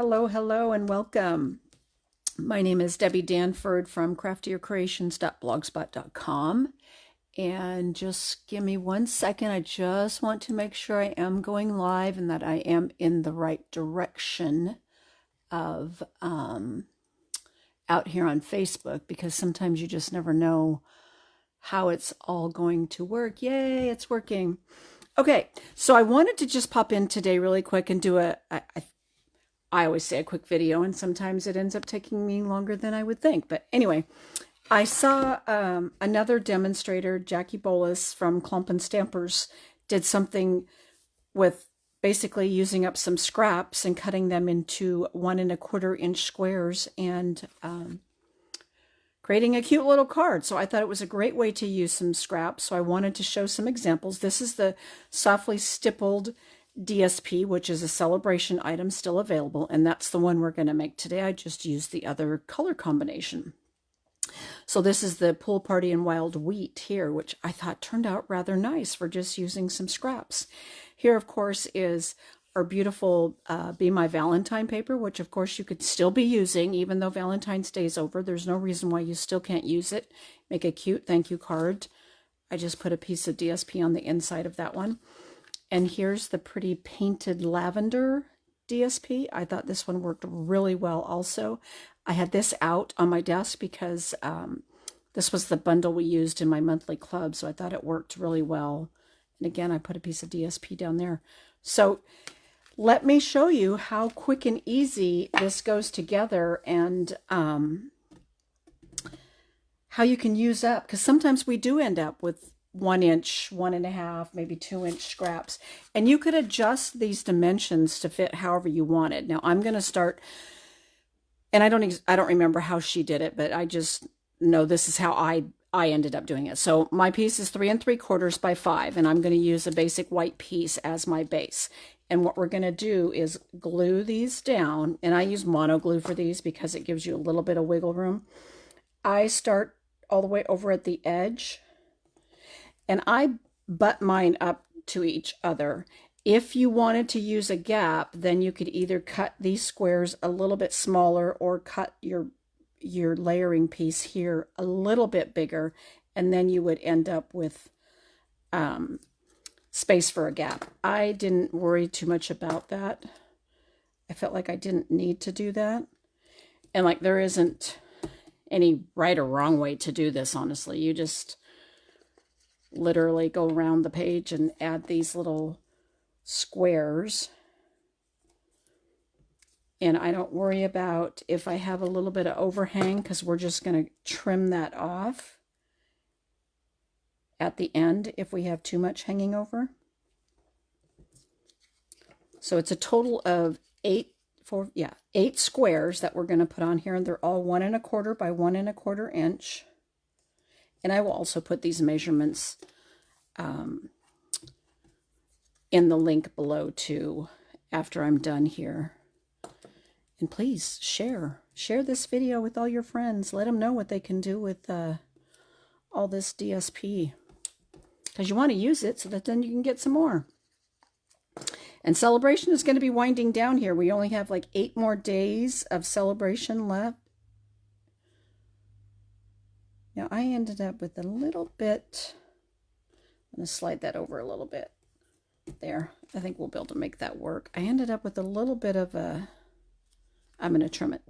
Hello, hello, and welcome. My name is Debbie Danford from craftiercreations.blogspot.com. And just give me 1 second. I just want to make sure I am going live and that I am in the right direction of out here on Facebook, because sometimes you just never know how it's all going to work. Yay, it's working. Okay, so I wanted to just pop in today really quick and do I always say a quick video, and sometimes it ends up taking me longer than I would think. But anyway, I saw another demonstrator, Jackie Bolus from Clump and Stampers, did something with basically using up some scraps and cutting them into 1¼ inch squares and creating a cute little card. So I thought it was a great way to use some scraps. So I wanted to show some examples. This is the Softly Stippled DSP, which is a celebration item still available, and that's the one we're going to make today. I just used the other color combination. So this is the Pool Party and Wild Wheat here, which I thought turned out rather nice for just using some scraps. Here, of course, is our beautiful Be My Valentine paper, which of course you could still be using even though Valentine's Day is over. There's no reason why you still can't use it. Make a cute thank you card. I just put a piece of DSP on the inside of that one. And here's the pretty Painted Lavender DSP. I thought this one worked really well also. I had this out on my desk because this was the bundle we used in my monthly club, so I thought it worked really well. And again, I put a piece of DSP down there. So let me show you how quick and easy this goes together, and how you can use up, because sometimes we do end up with 1 inch, 1½, maybe 2 inch scraps, and you could adjust these dimensions to fit however you wanted. Now I'm going to start, and I don't remember how she did it, but I just know this is how I ended up doing it. So my piece is 3¾ by 5, and I'm going to use a basic white piece as my base. And what we're going to do is glue these down, and I use mono glue for these because it gives you a little bit of wiggle room. I start all the way over at the edge, and I butt mine up to each other. If you wanted to use a gap, then you could either cut these squares a little bit smaller or cut your layering piece here a little bit bigger, and then you would end up with space for a gap. I didn't worry too much about that. I felt like I didn't need to do that. And like there isn't any right or wrong way to do this, honestly. You just literally go around the page and add these little squares. And I don't worry about if I have a little bit of overhang, because we're just going to trim that off at the end if we have too much hanging over. So it's a total of 8 squares that we're going to put on here, and they're all 1¼ by 1¼ inch. And I will also put these measurements in the link below too after I'm done here. And please share this video with all your friends. Let them know what they can do with all this DSP, because you want to use it so that then you can get some more. And celebration is going to be winding down here. We only have like 8 more days of celebration left. Now I ended up with a little bit, I'm going to slide that over a little bit there. I think we'll be able to make that work. I ended up with a little bit of a, I'm going to trim it.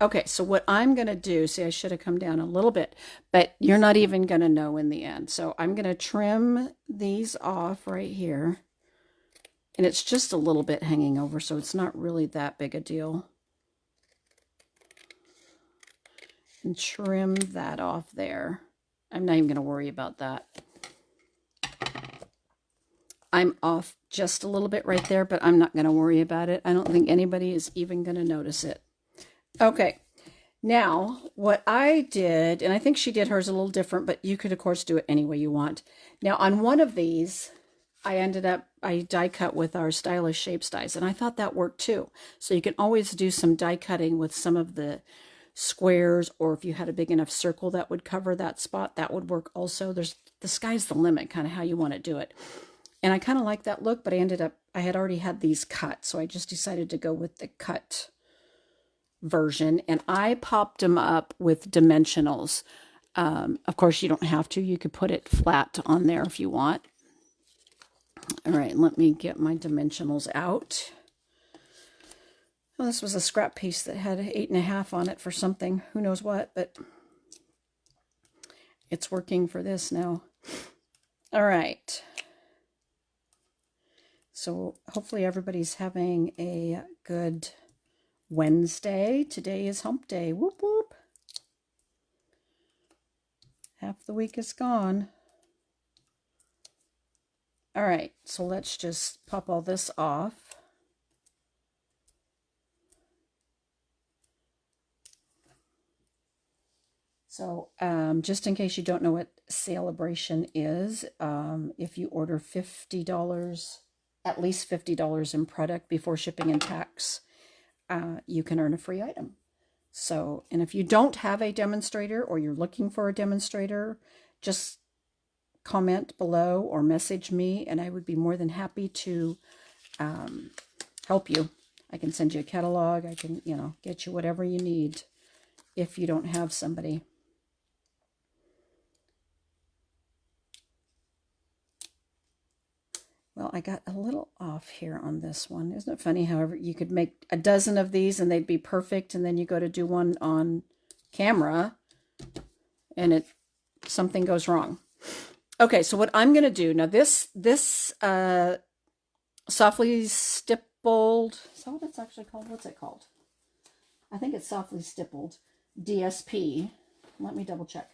Okay, so what I'm going to do, see, I should have come down a little bit, but you're not even going to know in the end. So I'm going to trim these off right here. And it's just a little bit hanging over, so it's not really that big a deal. And trim that off there. I'm not even going to worry about that. I'm off just a little bit right there, but I'm not going to worry about it. I don't think anybody is even going to notice it. Okay, now what I did, and I think she did hers a little different, but you could of course do it any way you want. Now on one of these, I die cut with our Stylish Shapes dies, and I thought that worked too. So you can always do some die cutting with some of the squares, or if you had a big enough circle that would cover that spot, that would work also. The sky's the limit, kind of how you want to do it. And I kind of like that look, but I had already had these cut, so I just decided to go with the cut version, and I popped them up with dimensionals. Of course, you don't have to. You could put it flat on there if you want. All right, let me get my dimensionals out. Well, this was a scrap piece that had 8.5 on it for something. Who knows what, but it's working for this now. All right. So hopefully everybody's having a good Wednesday. Today is hump day. Whoop, whoop. Half the week is gone. All right, so let's just pop all this off. So just in case you don't know what Celebration is, if you order $50, at least $50 in product before shipping and tax, you can earn a free item. So, and if you don't have a demonstrator or you're looking for a demonstrator, just comment below or message me, and I would be more than happy to help you. I can send you a catalog. I can, get you whatever you need if you don't have somebody. Well, I got a little off here on this one. Isn't it funny? However, you could make a dozen of these and they'd be perfect, and then you go to do one on camera and something goes wrong. Okay, so what I'm going to do now, this Softly Stippled, is that what it's actually called? What's it called? I think it's Softly Stippled DSP. Let me double check.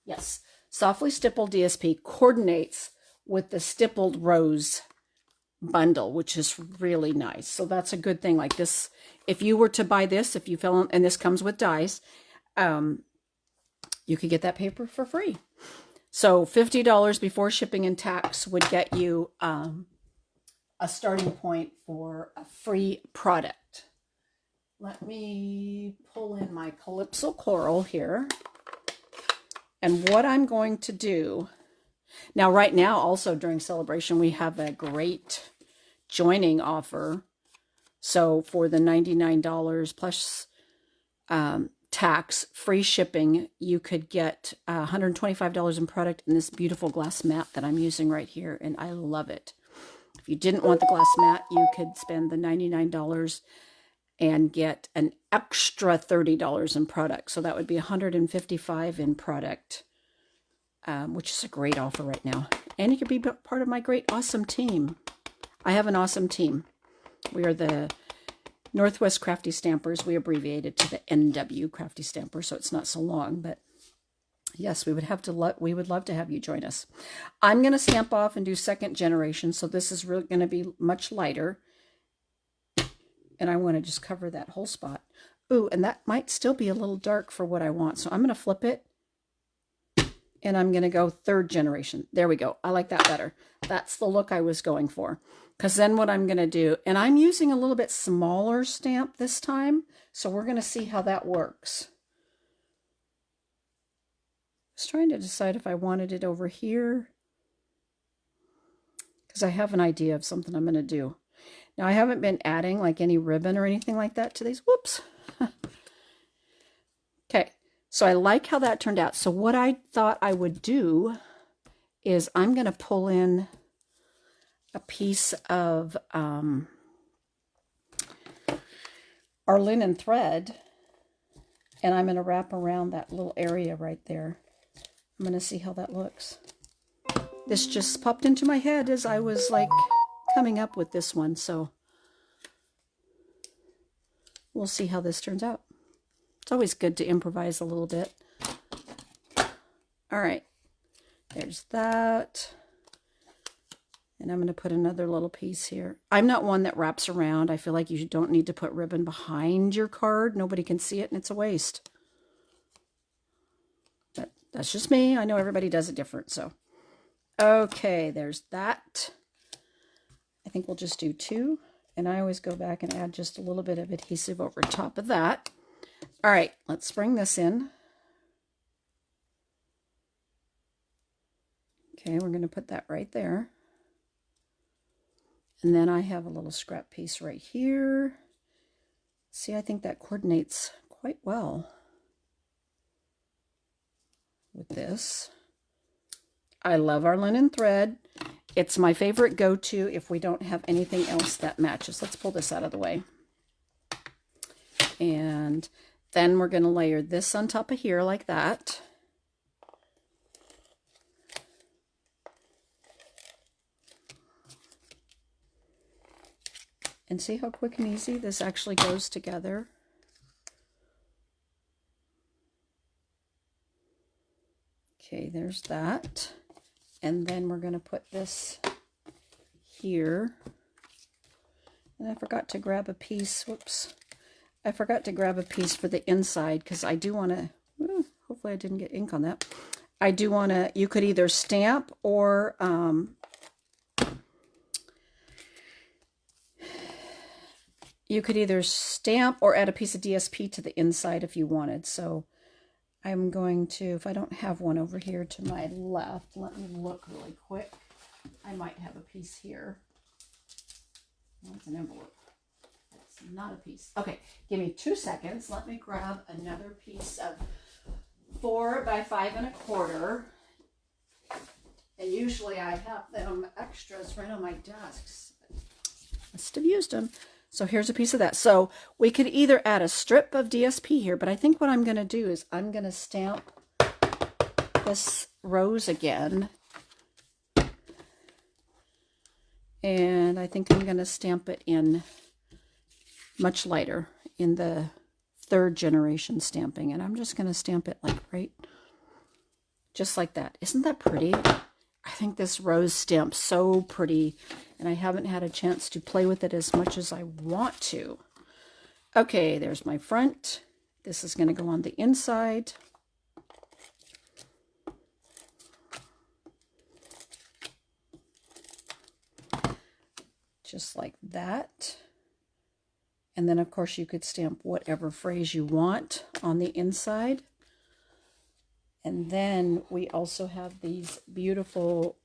Yes, Softly Stippled DSP coordinates with the Stippled Rose bundle, which is really nice. So that's a good thing. Like this, if you were to buy this, if you fell in, and this comes with dies, you could get that paper for free. So $50 before shipping and tax would get you a starting point for a free product. Let me pull in my Calypso Coral here. And what I'm going to do, now right now also during Celebration, we have a great joining offer. So for the $99 plus tax, free shipping, you could get $125 in product in this beautiful glass mat that I'm using right here, and I love it. If you didn't want the glass mat, you could spend the $99 and get an extra $30 in product. So that would be $155 in product, which is a great offer right now. And you could be part of my great, awesome team. I have an awesome team. We are the Northwest Crafty Stampers. We abbreviated to the NW Crafty Stamper, so it's not so long. But yes, we would love to have you join us. I'm going to stamp off and do second generation, so this is really going to be much lighter. And I want to just cover that whole spot. Ooh, and that might still be a little dark for what I want. So I'm going to flip it. And I'm going to go third generation. There we go. I like that better. That's the look I was going for. Because then what I'm going to do, and I'm using a little bit smaller stamp this time. So we're going to see how that works. I was trying to decide if I wanted it over here, because I have an idea of something I'm going to do. Now, I haven't been adding like any ribbon or anything like that to these. Whoops. Okay, so I like how that turned out. So what I thought I would do is I'm going to pull in a piece of our linen thread, and I'm going to wrap around that little area right there. I'm going to see how that looks. This just popped into my head as I was like coming up with this one, so we'll see how this turns out. It's always good to improvise a little bit. All right, there's that. And I'm going to put another little piece here. I'm not one that wraps around. I feel like you don't need to put ribbon behind your card. Nobody can see it, and it's a waste. But that's just me. I know everybody does it different, so. Okay, there's that. I think we'll just do 2. And I always go back and add just a little bit of adhesive over top of that. All right, let's bring this in. Okay, we're going to put that right there. And then I have a little scrap piece right here. See, I think that coordinates quite well with this. I love our linen thread. It's my favorite go-to if we don't have anything else that matches. Let's pull this out of the way. And then we're going to layer this on top of here like that. And see how quick and easy this actually goes together. Okay, there's that. And then we're going to put this here. And I forgot to grab a piece. Whoops. I forgot to grab a piece for the inside because I do want to, hopefully I didn't get ink on that. I do want to, you could either stamp or add a piece of DSP to the inside if you wanted. So I'm going to, if I don't have one over here to my left, let me look really quick. I might have a piece here. That's an envelope. That's not a piece. Okay, give me 2 seconds. Let me grab another piece of 4 by 5 1/4. And usually I have them extras right on my desks. Must have used them. So here's a piece of that. So we could either add a strip of DSP here, but I think what I'm going to do is I'm going to stamp this rose again. And I think I'm going to stamp it in much lighter in the 3rd generation stamping. And I'm just going to stamp it like right, just like that. Isn't that pretty? I think this rose stamp's so pretty, and I haven't had a chance to play with it as much as I want to. Okay, there's my front. This is going to go on the inside. Just like that. And then, of course, you could stamp whatever phrase you want on the inside. And then we also have these beautiful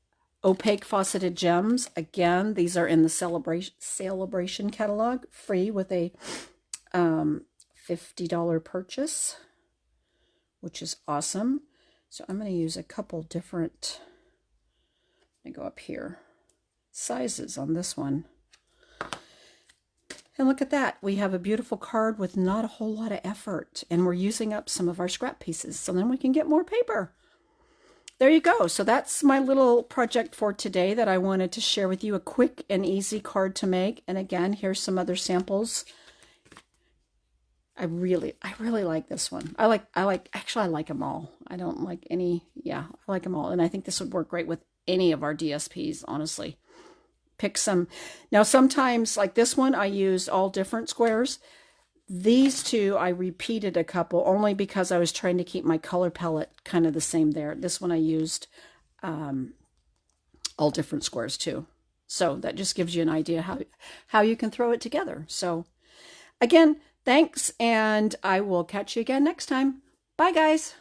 opaque faceted gems. Again, these are in the celebration catalog, free with a $50 purchase, which is awesome. So I'm going to use a couple different, let me go up here, sizes on this one. And look at that. We have a beautiful card with not a whole lot of effort, and we're using up some of our scrap pieces, so then we can get more paper. There you go. So that's my little project for today that I wanted to share with you, a quick and easy card to make. And again, here's some other samples. I really like this one. I like them all. I don't like any, I like them all. And I think this would work great with any of our DSPs, honestly. Pick some. Now, sometimes, like this one, I used all different squares. These two, I repeated a couple only because I was trying to keep my color palette kind of the same there. This one I used all different squares too. So that just gives you an idea how you can throw it together. So again, thanks, and I will catch you again next time. Bye, guys.